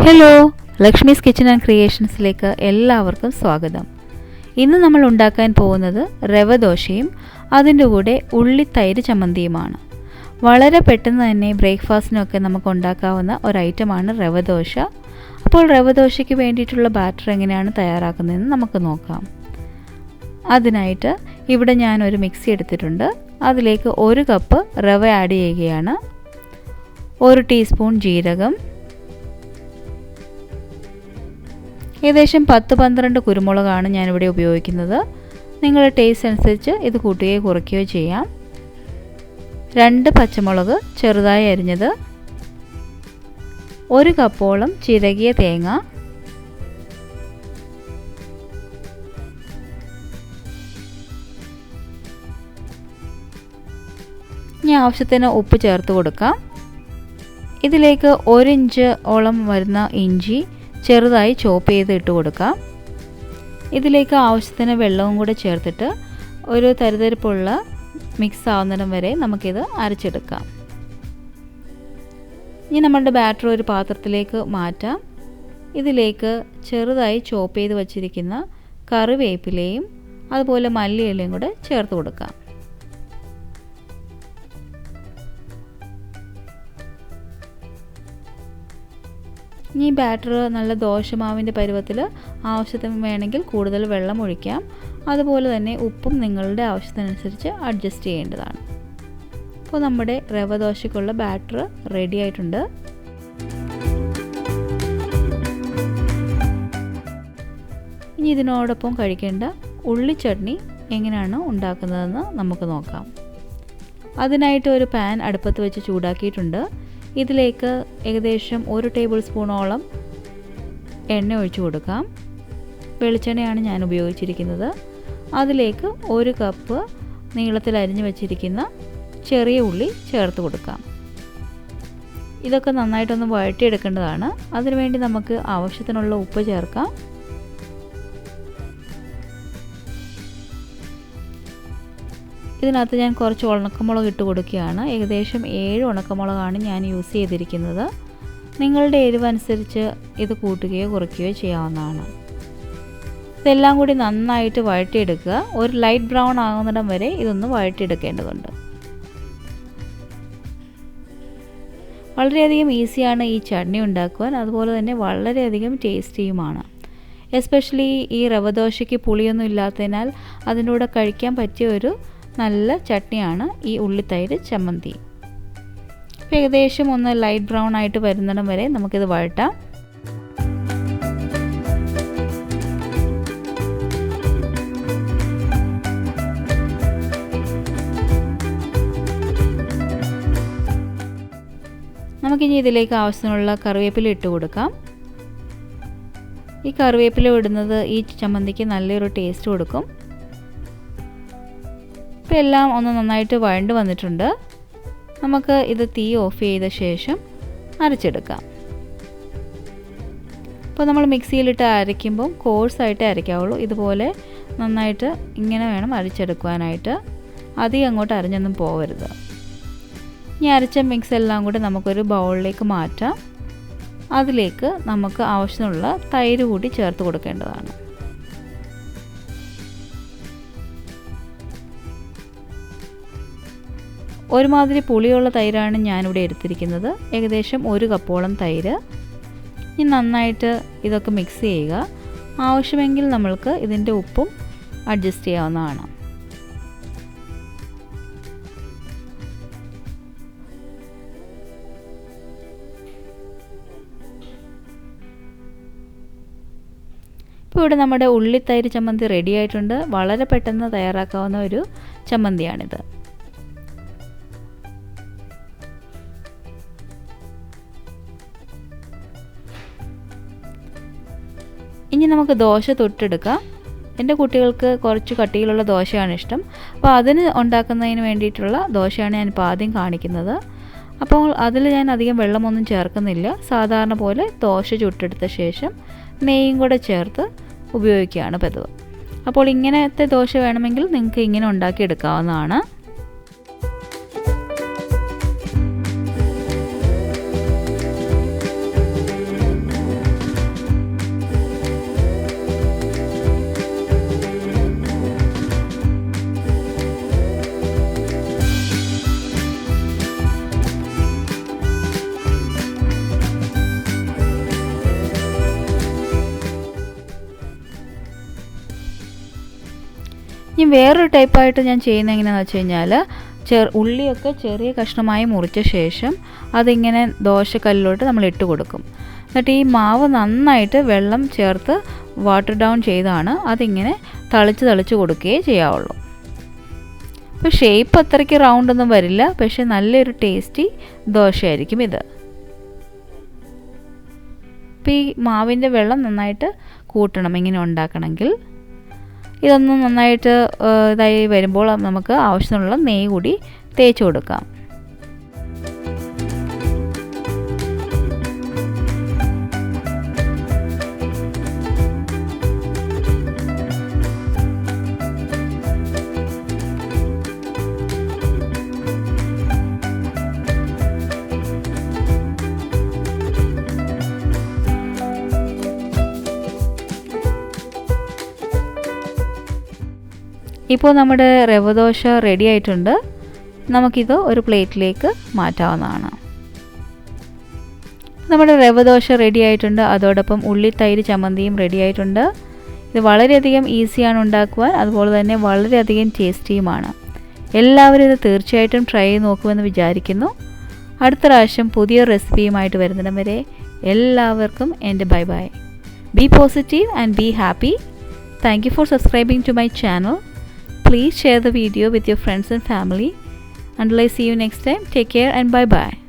Hello, Lakshmi's kitchen and ക്രിയേഷൻസിലേക്ക് എല്ലാവർക്കും സ്വാഗതം. ഇന്ന് നമ്മൾ ഉണ്ടാക്കാൻ പോകുന്നത് റവ ദോശയും അതിൻ്റെ കൂടെ ഉള്ളി തൈര് ചമ്മന്തിയുമാണ്. വളരെ പെട്ടെന്ന് തന്നെ ബ്രേക്ക്ഫാസ്റ്റിനൊക്കെ നമുക്ക് ഉണ്ടാക്കാവുന്ന ഒരു ഐറ്റമാണ് റവ ദോശ. അപ്പോൾ റവ ദോശയ്ക്ക് വേണ്ടിയിട്ടുള്ള ബാറ്റർ എങ്ങനെയാണ് തയ്യാറാക്കുന്നതെന്ന് നമുക്ക് നോക്കാം. അതിനായിട്ട് ഇവിടെ ഞാനൊരു മിക്സി എടുത്തിട്ടുണ്ട്. അതിലേക്ക് 1 കപ്പ് റവ ആഡ് ചെയ്യുകയാണ്. 1 ടീസ്പൂൺ ജീരകം, ഏകദേശം 10-12 കുരുമുളകാണ് ഞാനിവിടെ ഉപയോഗിക്കുന്നത്. നിങ്ങളുടെ ടേസ്റ്റ് അനുസരിച്ച് ഇത് കൂട്ടുകയോ കുറയ്ക്കുകയോ ചെയ്യാം. 2 പച്ചമുളക് ചെറുതായി അരിഞ്ഞത്, 1 കപ്പോളം ചിരകിയ തേങ്ങ, ഇനി ആവശ്യത്തിന് ഉപ്പ് ചേർത്ത് കൊടുക്കാം. ഇതിലേക്ക് 1 ഇഞ്ച് ഓളം വരുന്ന ഇഞ്ചി ചെറുതായി ചോപ്പ് ചെയ്ത് ഇട്ട് കൊടുക്കാം. ഇതിലേക്ക് ആവശ്യത്തിന് വെള്ളവും കൂടെ ചേർത്തിട്ട് ഒരു തരിതരിപ്പുള്ള മിക്സ് ആവുന്നിടം വരെ നമുക്കിത് അരച്ചെടുക്കാം. ഇനി നമ്മുടെ ബാറ്റർ ഒരു പാത്രത്തിലേക്ക് മാറ്റാം. ഇതിലേക്ക് ചെറുതായി ചോപ്പ് ചെയ്ത് വച്ചിരിക്കുന്ന കറിവേപ്പിലയും അതുപോലെ മല്ലിയിലയും കൂടെ ചേർത്ത് കൊടുക്കാം. ഈ ബാറ്റർ നല്ല ദോശമാവിൻ്റെ പരുവത്തിൽ ആവശ്യത്തിന് വേണമെങ്കിൽ കൂടുതൽ വെള്ളം ഒഴിക്കാം. അതുപോലെ തന്നെ ഉപ്പും നിങ്ങളുടെ ആവശ്യത്തിനനുസരിച്ച് അഡ്ജസ്റ്റ് ചെയ്യേണ്ടതാണ്. അപ്പോൾ നമ്മുടെ റവ ദോശയ്ക്കുള്ള ബാറ്റർ റെഡി ആയിട്ടുണ്ട്. ഇനി ഇതിനോടൊപ്പം കഴിക്കേണ്ട ഉള്ളി ചട്നി എങ്ങനെയാണ് ഉണ്ടാക്കുന്നതെന്ന് നമുക്ക് നോക്കാം. അതിനായിട്ട് ഒരു പാൻ അടുപ്പത്ത് വെച്ച് ചൂടാക്കിയിട്ടുണ്ട്. ഇതിലേക്ക് ഏകദേശം 1 ടേബിൾ സ്പൂണോളം എണ്ണ ഒഴിച്ചു കൊടുക്കാം. വെളിച്ചെണ്ണയാണ് ഞാൻ ഉപയോഗിച്ചിരിക്കുന്നത്. അതിലേക്ക് 1 കപ്പ് നീളത്തിൽ അരിഞ്ഞു വെച്ചിരിക്കുന്ന ചെറിയ ഉള്ളി ചേർത്ത് കൊടുക്കാം. ഇതൊക്കെ നന്നായിട്ടൊന്ന് വഴറ്റിയെടുക്കേണ്ടതാണ്. അതിനുവേണ്ടി നമുക്ക് ആവശ്യത്തിനുള്ള ഉപ്പ് ചേർക്കാം. ഇതിനകത്ത് ഞാൻ കുറച്ച് ഉണക്കമുളക് ഇട്ട് കൊടുക്കുകയാണ്. ഏകദേശം 7 ഉണക്കമുളകാണ് ഞാൻ യൂസ് ചെയ്തിരിക്കുന്നത്. നിങ്ങളുടെ എരിവ് അനുസരിച്ച് ഇത് കൂട്ടുകയോ കുറയ്ക്കുകയോ ചെയ്യാവുന്നതാണ്. ഇതെല്ലാം കൂടി നന്നായിട്ട് വഴറ്റിയെടുക്കുക. ഒരു ലൈറ്റ് ബ്രൗൺ ആകുന്നിടം വരെ ഇതൊന്ന് വഴറ്റിയെടുക്കേണ്ടതുണ്ട്. വളരെയധികം ഈസിയാണ് ഈ ചട്നി ഉണ്ടാക്കുവാൻ. അതുപോലെ തന്നെ വളരെയധികം ടേസ്റ്റിയുമാണ്. എസ്പെഷ്യലി ഈ റവ ദോശയ്ക്ക് പുളിയൊന്നും ഇല്ലാത്തതിനാൽ അതിൻ്റെ കൂടെ കഴിക്കാൻ പറ്റിയ ഒരു നല്ല ചട്നിയാണ് ഈ ഉള്ളിത്തൈര് ചമ്മന്തി. ഇപ്പോൾ ഏകദേശം ഒന്ന് ലൈറ്റ് ബ്രൗൺ ആയിട്ട് വരുന്നിടം വരെ നമുക്കിത് വഴറ്റാം. നമുക്കിനി ഇതിലേക്ക് ആവശ്യത്തിനുള്ള കറിവേപ്പില ഇട്ട് കൊടുക്കാം. ഈ കറിവേപ്പില ഇടുന്നത് ഈ ചമ്മന്തിക്ക് നല്ലൊരു ടേസ്റ്റ് കൊടുക്കും. ഇപ്പോൾ എല്ലാം ഒന്ന് നന്നായിട്ട് വഴണ്ട് വന്നിട്ടുണ്ട്. നമുക്ക് ഇത് തീ ഓഫ് ചെയ്ത ശേഷം അരച്ചെടുക്കാം. ഇപ്പോൾ നമ്മൾ മിക്സിയിലിട്ട് അരയ്ക്കുമ്പം കോഴ്സായിട്ട് അരയ്ക്കാവുള്ളൂ. ഇതുപോലെ നന്നായിട്ട് ഇങ്ങനെ വേണം അരച്ചെടുക്കുവാനായിട്ട്. അധികം അങ്ങോട്ട് അരഞ്ഞൊന്നും പോകരുത്. ഇനി അരച്ച മിക്സ് എല്ലാം കൂടി നമുക്കൊരു ബൗളിലേക്ക് മാറ്റാം. അതിലേക്ക് നമുക്ക് ആവശ്യമുള്ള തൈര് കൂടി ചേർത്ത് കൊടുക്കേണ്ടതാണ്. ഒരുമാതിരി പുളിയുള്ള തൈരാണ് ഞാനിവിടെ എടുത്തിരിക്കുന്നത്. ഏകദേശം 1 കപ്പോളം തൈര്. ഇനി നന്നായിട്ട് ഇതൊക്കെ മിക്സ് ചെയ്യുക. ആവശ്യമെങ്കിൽ നമ്മൾക്ക് ഇതിൻ്റെ ഉപ്പും അഡ്ജസ്റ്റ് ചെയ്യാവുന്നതാണ്. ഇപ്പോൾ ഇവിടെ നമ്മുടെ ഉള്ളിത്തൈര് ചമ്മന്തി റെഡി ആയിട്ടുണ്ട്. വളരെ പെട്ടെന്ന് തയ്യാറാക്കാവുന്ന ഒരു ചമ്മന്തിയാണിത്. ഇനി നമുക്ക് ദോശ തൊട്ടെടുക്കാം. എൻ്റെ കുട്ടികൾക്ക് കുറച്ച് കട്ടിയിലുള്ള ദോശയാണ് ഇഷ്ടം. അപ്പോൾ അതിന് ഉണ്ടാക്കുന്നതിന് വേണ്ടിയിട്ടുള്ള ദോശയാണ് ഞാനിപ്പോൾ ആദ്യം കാണിക്കുന്നത്. അപ്പോൾ അതിൽ ഞാൻ അധികം വെള്ളമൊന്നും ചേർക്കുന്നില്ല. സാധാരണ പോലെ ദോശ ചുട്ടെടുത്ത ശേഷം നെയ്യും കൂടെ ചേർത്ത് ഉപയോഗിക്കുകയാണ് പതിവ്. അപ്പോൾ ഇങ്ങനത്തെ ദോശ വേണമെങ്കിൽ നിങ്ങൾക്ക് ഇങ്ങനെ ഉണ്ടാക്കിയെടുക്കാവുന്നതാണ്. ഇനി വേറൊരു ടൈപ്പായിട്ട് ഞാൻ ചെയ്യുന്നത് എങ്ങനെയാണെന്ന് വെച്ച് കഴിഞ്ഞാൽ ഉള്ളിയൊക്കെ ചെറിയ കഷ്ണമായി മുറിച്ച ശേഷം അതിങ്ങനെ ദോശക്കല്ലിലോട്ട് നമ്മൾ ഇട്ട് കൊടുക്കും. എന്നിട്ട് ഈ മാവ് നന്നായിട്ട് വെള്ളം ചേർത്ത് വാട്ടർ ഡൗൺ ചെയ്താണ് അതിങ്ങനെ തളിച്ച് കൊടുക്കുകയേ ചെയ്യാവുള്ളൂ. അപ്പോൾ ഷേപ്പ് അത്രയ്ക്ക് റൗണ്ടൊന്നും വരില്ല, പക്ഷേ നല്ലൊരു ടേസ്റ്റി ദോശയായിരിക്കും ഇത്. അപ്പോൾ ഈ മാവിൻ്റെ വെള്ളം നന്നായിട്ട് കൂട്ടണം ഇങ്ങനെ ഉണ്ടാക്കണമെങ്കിൽ. ഇതൊന്ന് നന്നായിട്ട് ഇതായി വരുമ്പോൾ നമുക്ക് ആവശ്യത്തിനുള്ള നെയ്യ് കൂടി തേച്ച് കൊടുക്കാം. ഇപ്പോൾ നമ്മുടെ റവ ദോശ റെഡി ആയിട്ടുണ്ട്. നമുക്കിത് ഒരു പ്ലേറ്റിലേക്ക് മാറ്റാവുന്നതാണ്. നമ്മുടെ റവ ദോശ റെഡി ആയിട്ടുണ്ട്. അതോടൊപ്പം ഉള്ളി തൈര് ചമ്മന്തിയും റെഡി ആയിട്ടുണ്ട്. ഇത് വളരെയധികം ഈസിയാണ് ഉണ്ടാക്കുവാൻ, അതുപോലെ തന്നെ വളരെയധികം ടേസ്റ്റിയുമാണ്. എല്ലാവരും ഇത് തീർച്ചയായിട്ടും ട്രൈ ചെയ്ത് നോക്കുമെന്ന് വിചാരിക്കുന്നു. അടുത്ത പ്രാവശ്യം പുതിയ റെസിപ്പിയുമായിട്ട് വരുന്നിടം വരെ എല്ലാവർക്കും എൻ്റെ bye bye. Be positive and be happy. Thank you for subscribing to my channel. Please share the video with your friends and family. Until I see you next time, take care and bye bye.